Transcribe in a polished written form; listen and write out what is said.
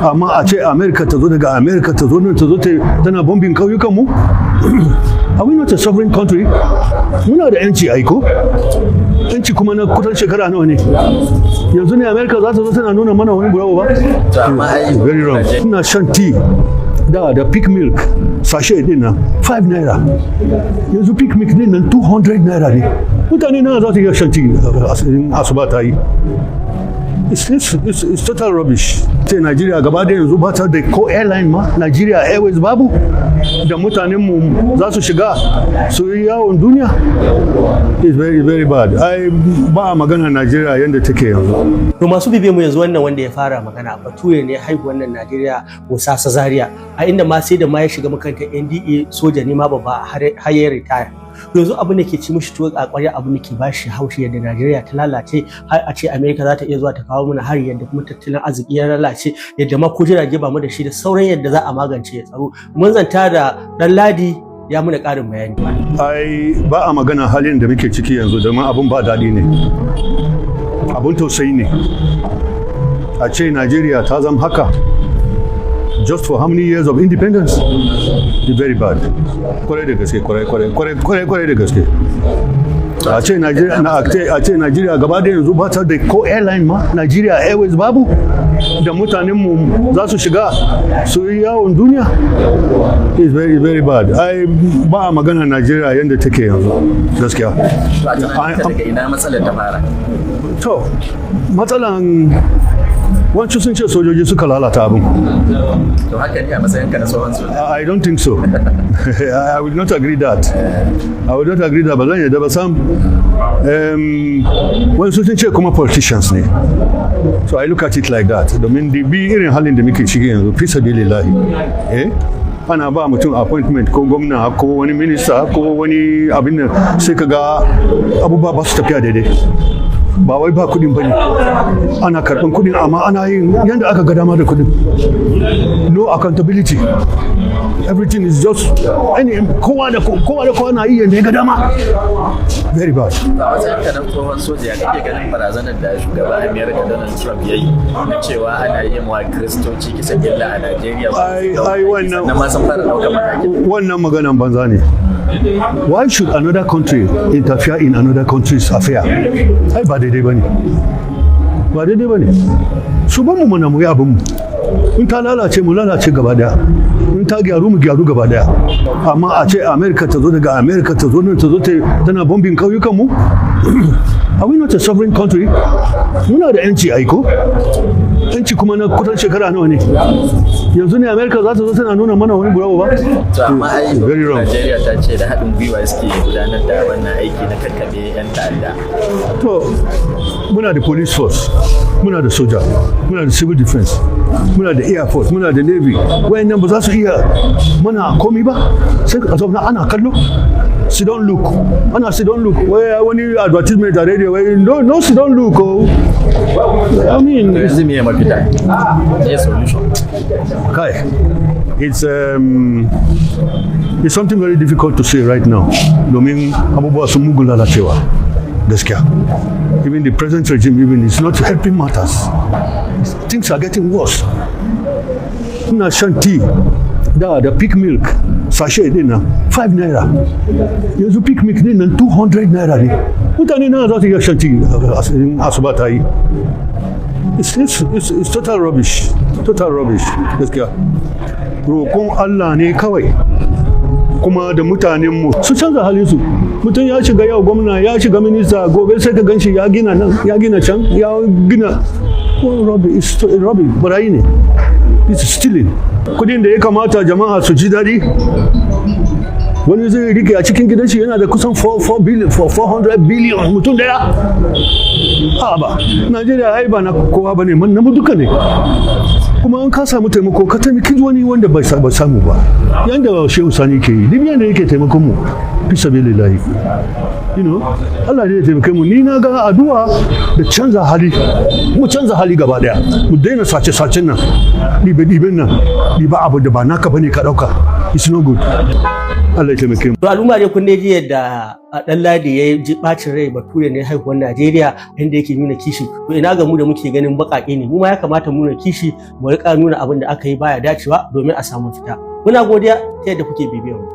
amma a ce America ta zo daga America ta zo nan ta zo tana bombing kauyukan mu. Are we not a sovereign country? Muna da yanci aiko. Yanci kuma na kusan shekara nawa ne? Yanzu ne America za ta zo tana nuna mana wani burawo ba? Very wrong. Ina shan tea da peak milk sachet din nan 5 naira. Yanzu peak milk din nan 200 naira ne. Mutane na za su iya shan tea asuba ta yi. It's total rubbish. Sai Nigeria gaba da yanzu ba ta da ko airline ma, Nigeria Airways babu, da mutanen mu za su shiga su yi yawon duniya. It's very very bad. Ba magana Nigeria yanda take yanzu. To masu bibiyan mu yanzu wannan wanda ya fara magana bature ne haihu wannan Nigeria Musasa Zaria, a inda ma sai da ma ya shiga makarantar NDA soja ne ma babba har ya retire. Yanzu abu ne ke ci mishi tuwo a ƙwarya, abu ne ke bashi haushi yadda Najeriya ta lalace, har a ce Amerika za ta iya zuwa ta kawo mana hari, yadda kuma tattalin arziki ya lalace, yadda ma ko jirage ba mu da shi da sauran yadda za a magance ya tsaro. Mun zanta da Dan Ladi ya muna ƙarin bayani. Ba a magana halin da muke ciki yanzu domin abun ba daɗi ne, abun tausayi ne. A ce Najeriya ta zama haka just for how many years of independence? It's very bad. Kwarai da gaske, kwarai da gaske. A ce Nigeria gaba da yanzu ba ta da ko airline ma, Nigeria Airways babu, da mutanen mu za su shiga su yi yawon duniya. It's very very bad. Ba a magana Nigeria yanda take yanzu gaskiya. Daga ina matsalar ta fara? To, matsalan wancu sun ce sojoji suka lalata abin. To haka ne a matsayinka na tsohon soja? I don't think so. I will not agree that. Ba zan yadda ba sam. Wancu sun ce kuma politicians ne. So I look at it like that. Domin bi irin halin da muke ciki yanzu fi sabilillahi. Ana ba mutum appointment ko gwamna ko wani minista ko wani abin nan sai ka ga abubuwa ba su tafiya daidai. Ba wai ba kudin bane, ana karɓan kudin amma ana yin yanda aka ga dama da kudin. No accountability. Everything is just kowa da kowa na yi yanda ya ga dama. Very bad. A matsayin ka na tsohon soja ya kake ganin barazanar da shugaban Amerika Donald Trump ya yi na cewa ana yin wa Kiristoci kisan gilla a Najeriya? Wannan maganan banza ne. Why should another country interfere in another country's affair? Ba daidai bane. Su ban mu mana mu yi abin mu. In ta lalace mu lalace gaba daya. In ta gyaru mu gyaru gaba daya. Amma a ce America ta zo daga America ta zo nan ta zo tana bombing kauyukan mu. Are we not a sovereign country? Muna da yanci aiko. Yanci kuma na kusan shekara nawa ne? Yanzu ne America za ta zo tana nuna mana wani burawo ba? To amma Najeriya ta ce da haɗin gwiwa suke gudanar da wannan aiki na kakkaɓe 'yan ta'adda. To muna da police force, muna da soja, muna da civil defense, muna da air force, muna da navy. Wayannan ba za su iya mana komi ba? Sai ka zauna ana kallo. Sit don't look. Wai wani advertisement a radio wai no sit don't look. I mean, yanzu me mafita? Ne solution. Kai, it's something very difficult to say right now. Domin abubuwa sun mugun lalacewa. Gaskiya. Even the present regime is not helping matters. Things are getting worse. Ina shan tea da peak milk sachet din nan 5 naira. Yanzu peak milk din nan 200 naira ne. Mutane na za su iya shan tea asuba ta yi. It's total rubbish. Gaskiya. Roƙon Allah ne kawai. Kuma da mutanenmu su canza halinsu. Mutum ya shiga yau gwamna, ya shiga minista, gobe sai ka ganshi ya gina nan, ya gina can, ya gina. Rubbish, barayi ne. It's stealing. Kudin da ya kamata jama'a su ji daɗi. Wani zai rike a cikin gidan shi yana da kusan 400 billion mutum daya. Ba, Najeriya ba na kowa ba ne, na mu duka ne. Kuma an ka samu taimako ka taimaki wani wanda bai samu ba. Yanda Shehu Sani ke yi, duk yanda yake taimakon mu fi sabilillahi. Allah ne ya taimake mu. Ni na ga addu'a da canza hali. Mu canza hali gaba daya. Mu daina sace-sacen nan. Ɗibe-ɗiben nan. Ɗiba abu da ba naka bane ka ɗauka. It's no good. Allah ya taimake mu. To al'umma dai kun ji yadda dan Ladi ya ji bacin rai bature ne haihuwar Najeriya inda yake nuna kishi. To ina ga mu da muke ganin baƙaƙe ne, mu ma ya kamata mu nuna kishi mu rika nuna abin da aka yi baya dacewa domin a samu fita. Muna godiya ta yadda kuke bibiyar mu.